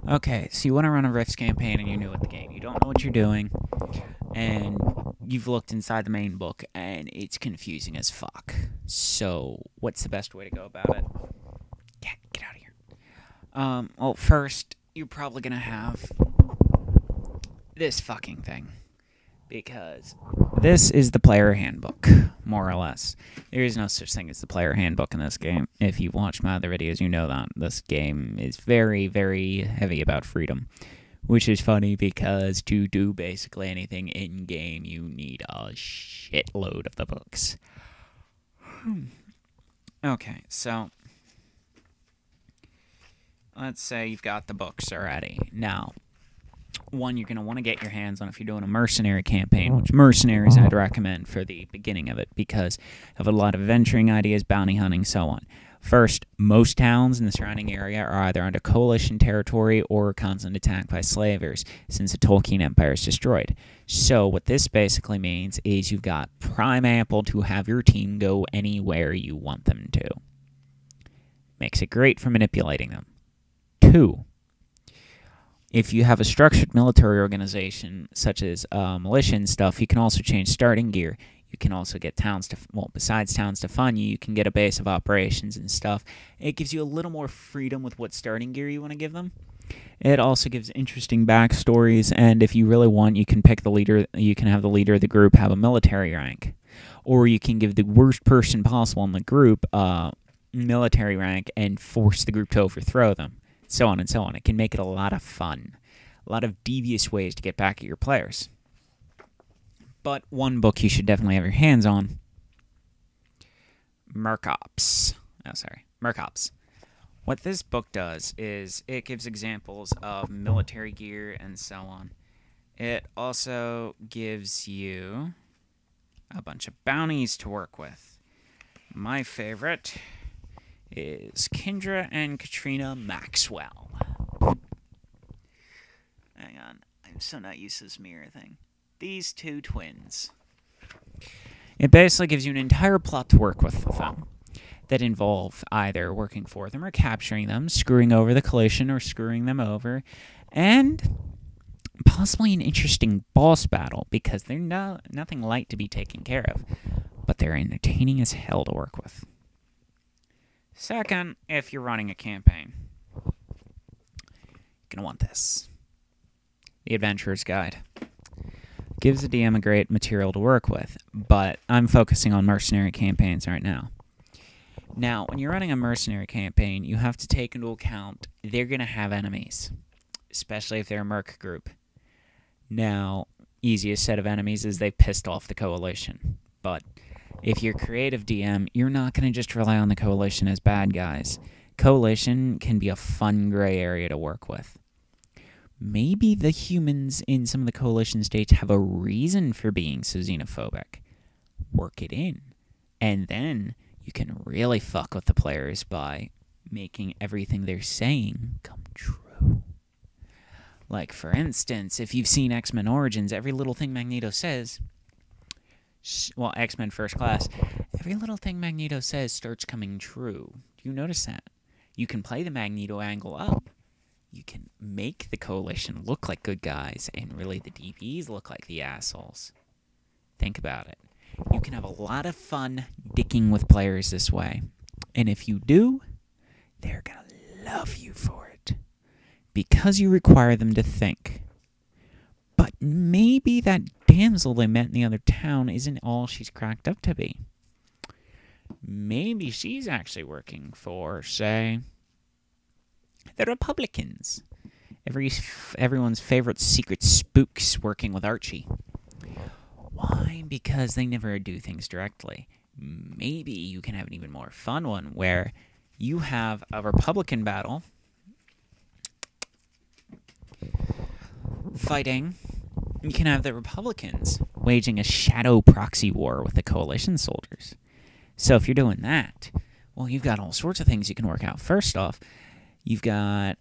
Okay, so you want to run a Rifts campaign and you're new at the game. You don't know what you're doing, and you've looked inside the main book, and it's confusing as fuck. So, what's the best way to go about it? Get out of here. Well, first, you're probably gonna have this fucking thing. Because this is the player handbook, more or less. There is no such thing as the player handbook in this game. If you've watched my other videos, you know that this game is very, very heavy about freedom. Which is funny because to do basically anything in game, you need a shitload of the books. Okay, so let's say you've got the books already. Now, one you're going to want to get your hands on if you're doing a mercenary campaign, which mercenaries I'd recommend for the beginning of it because you have a lot of venturing ideas, bounty hunting, so on. First, most towns in the surrounding area are either under coalition territory or constant attack by slavers since the Tolkien Empire is destroyed. So what this basically means is you've got prime ample to have your team go anywhere you want them to. Makes it great for manipulating them. 2, if you have a structured military organization, such as militia and stuff, you can also change starting gear. You can also get towns to, besides towns to fund you, you can get a base of operations and stuff. It gives you a little more freedom with what starting gear you want to give them. It also gives interesting backstories, and if you really want, you can pick the leader. You can have the leader of the group have a military rank, or you can give the worst person possible in the group military rank and force the group to overthrow them. So on and so on. It can make it a lot of fun. A lot of devious ways to get back at your players. But one book you should definitely have your hands on. Mercops. Mercops. What this book does is it gives examples of military gear and so on. It also gives you a bunch of bounties to work with. My favorite is Kendra and Katrina Maxwell. Hang on, I'm so not used to this mirror thing. These two twins. It basically gives you an entire plot to work with them that involve either working for them or capturing them, screwing over the coalition or screwing them over, and possibly an interesting boss battle because they're nothing light to be taken care of, but they're entertaining as hell to work with. Second, if you're running a campaign, you're going to want this. The Adventurer's Guide. Gives the DM a great material to work with, but I'm focusing on mercenary campaigns right now. Now, when you're running a mercenary campaign, you have to take into account they're going to have enemies, especially if they're a merc group. Now, easiest set of enemies is they pissed off the coalition, but if you're creative DM, you're not going to just rely on the coalition as bad guys. Coalition can be a fun gray area to work with. Maybe the humans in some of the coalition states have a reason for being so xenophobic. Work it in. And then you can really fuck with the players by making everything they're saying come true. Like, for instance, if you've seen X-Men Origins, every little thing Magneto says... Well, X-Men First Class, every little thing Magneto says starts coming true. Do you notice that? You can play the Magneto angle up. You can make the coalition look like good guys, and really the DPs look like the assholes. Think about it. You can have a lot of fun dicking with players this way. And if you do, they're going to love you for it. Because you require them to think. But maybe that damsel they met in the other town isn't all she's cracked up to be. Maybe she's actually working for, say, the Republicans. Everyone's favorite secret spooks working with Archie. Why? Because they never do things directly. Maybe you can have an even more fun one where you have a Republican battle fighting. You can have the Republicans waging a shadow proxy war with the coalition soldiers. So if you're doing that, well, you've got all sorts of things you can work out. First off, you've got,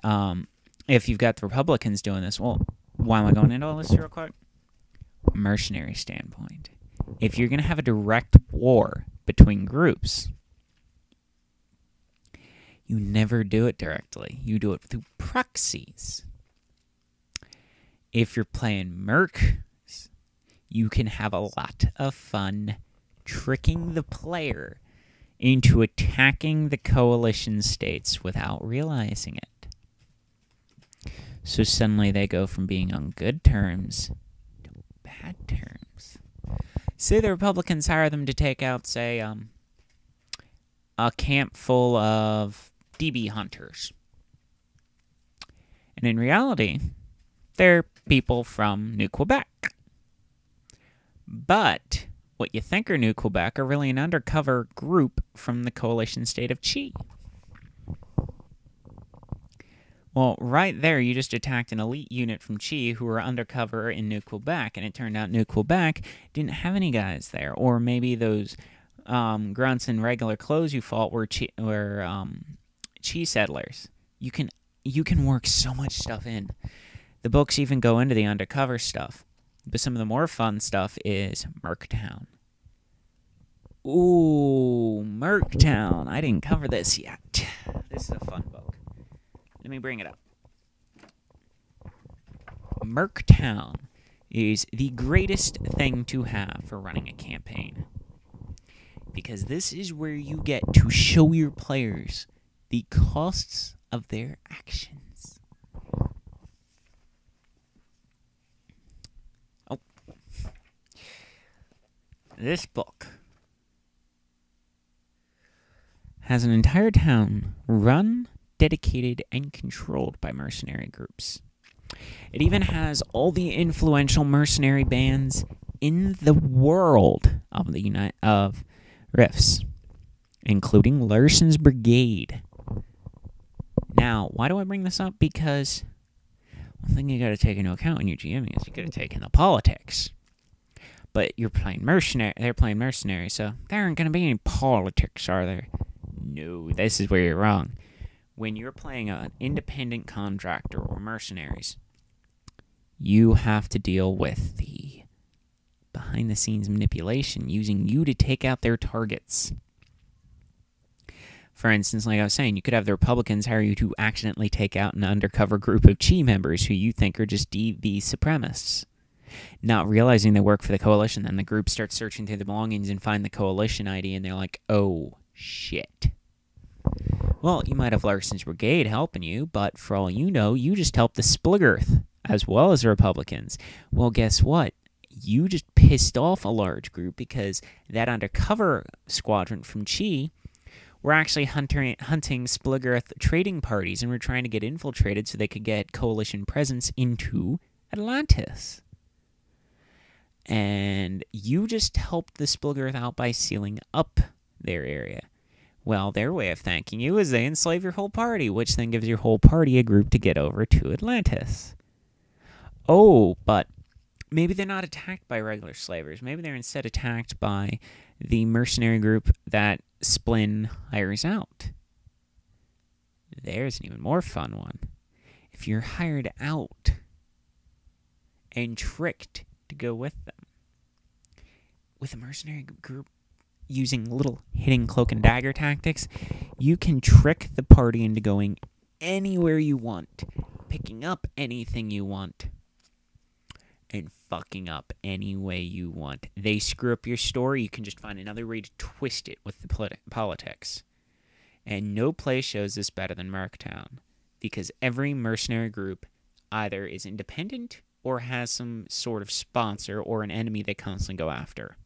if you've got the Republicans doing this, well, why am I going into all this real quick? Mercenary standpoint. If you're going to have a direct war between groups, you never do it directly. You do it through proxies. If you're playing Merc, you can have a lot of fun tricking the player into attacking the coalition states without realizing it. So suddenly they go from being on good terms to bad terms. Say the Republicans hire them to take out, say, a camp full of DB hunters. And in reality, they're people from New Quebec. But what you think are New Quebec are really an undercover group from the coalition state of Chi. Well, right there, you just attacked an elite unit from Chi who were undercover in New Quebec, and it turned out New Quebec didn't have any guys there. Or maybe those grunts in regular clothes you fought were Chi settlers. You can work so much stuff in. The books even go into the undercover stuff. But some of the more fun stuff is Merctown. Ooh, Merctown. I didn't cover this yet. This is a fun book. Let me bring it up. Merctown is the greatest thing to have for running a campaign. Because this is where you get to show your players the costs of their actions. Oh. This book has an entire town run, dedicated, and controlled by mercenary groups. It even has all the influential mercenary bands in the world of Rifts, including Larson's Brigade. Now, why do I bring this up? Because one thing you got to take into account when you're GMing is you got to take in the politics. But you're playing mercenary. They're playing mercenary, so there aren't going to be any politics, are there? No, this is where you're wrong. When you're playing an independent contractor or mercenaries, you have to deal with the behind-the-scenes manipulation, using you to take out their targets. For instance, like I was saying, you could have the Republicans hire you to accidentally take out an undercover group of Chi members who you think are just DV supremacists. Not realizing they work for the coalition, then the group starts searching through the belongings and find the coalition ID, and they're like, oh, shit. Well, you might have Larson's Brigade helping you, but for all you know, you just helped the Spluggerth, as well as the Republicans. Well, guess what? You just pissed off a large group because that undercover squadron from Chi were actually hunting Spluggerth trading parties and were trying to get infiltrated so they could get coalition presence into Atlantis. And you just helped the Spluggerth out by sealing up their area. Well, their way of thanking you is they enslave your whole party, which then gives your whole party a group to get over to Atlantis. Oh, but maybe they're not attacked by regular slavers. Maybe they're instead attacked by the mercenary group that Splin hires out. There's an even more fun one. If you're hired out and tricked to go with them, with a mercenary group using little hidden cloak and dagger tactics, you can trick the party into going anywhere you want, picking up anything you want, and fucking up any way you want. They screw up your story, you can just find another way to twist it with the politics. And no place shows this better than Merctown, because every mercenary group either is independent or has some sort of sponsor or an enemy they constantly go after.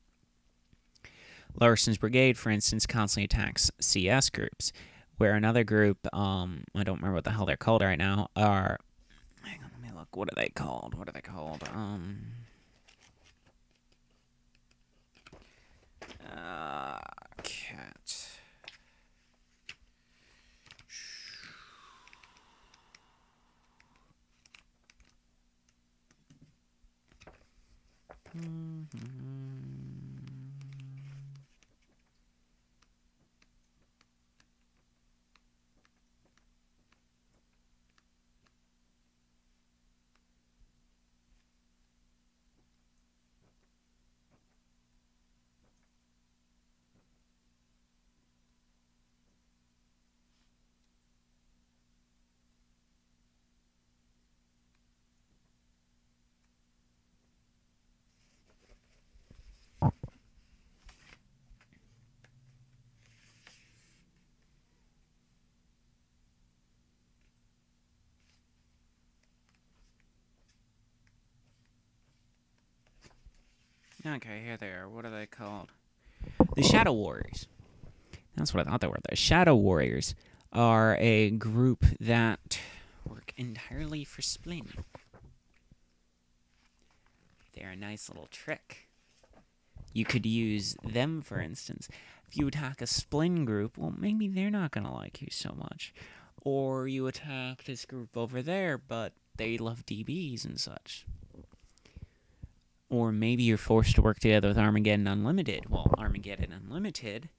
Larson's Brigade, for instance, constantly attacks CS groups, where another group, I don't remember what the hell they're called right now, are... Hang on, let me look. What are they called? Cat. Okay, here they are. What are they called? The Shadow Warriors. That's what I thought they were. The Shadow Warriors are a group that work entirely for Splin. They're a nice little trick. You could use them, for instance. If you attack a Splin group, well, maybe they're not going to like you so much. Or you attack this group over there, but they love DBs and such. Or maybe you're forced to work together with Armageddon Unlimited. Well, Armageddon Unlimited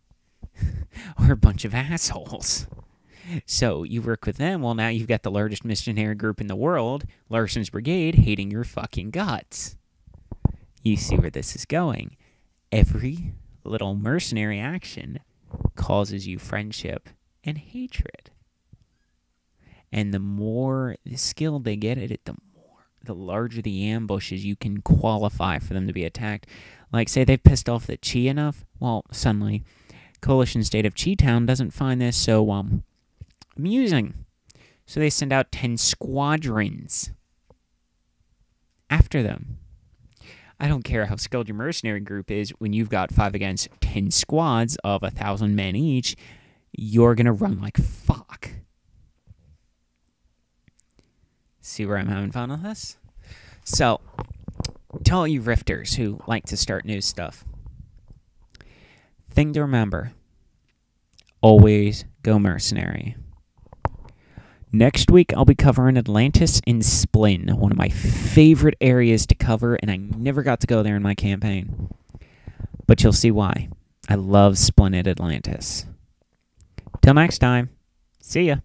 are a bunch of assholes. So you work with them, well, now you've got the largest missionary group in the world, Larson's Brigade, hating your fucking guts. You see where this is going. Every little mercenary action causes you friendship and hatred. And the more skilled they get at it, the larger the ambushes you can qualify for them to be attacked. Like, say they've pissed off the Chi enough, well, suddenly, Coalition State of Chi-Town doesn't find this so amusing. So they send out 10 squadrons after them. I don't care how skilled your mercenary group is, when you've got 5 against 10 squads of 1,000 men each, you're going to run like fuck. See where I'm having fun with this? So, to all you rifters who like to start new stuff, thing to remember, always go mercenary. Next week, I'll be covering Atlantis and Splin, one of my favorite areas to cover, and I never got to go there in my campaign. But you'll see why. I love Splin at Atlantis. Till next time, see ya.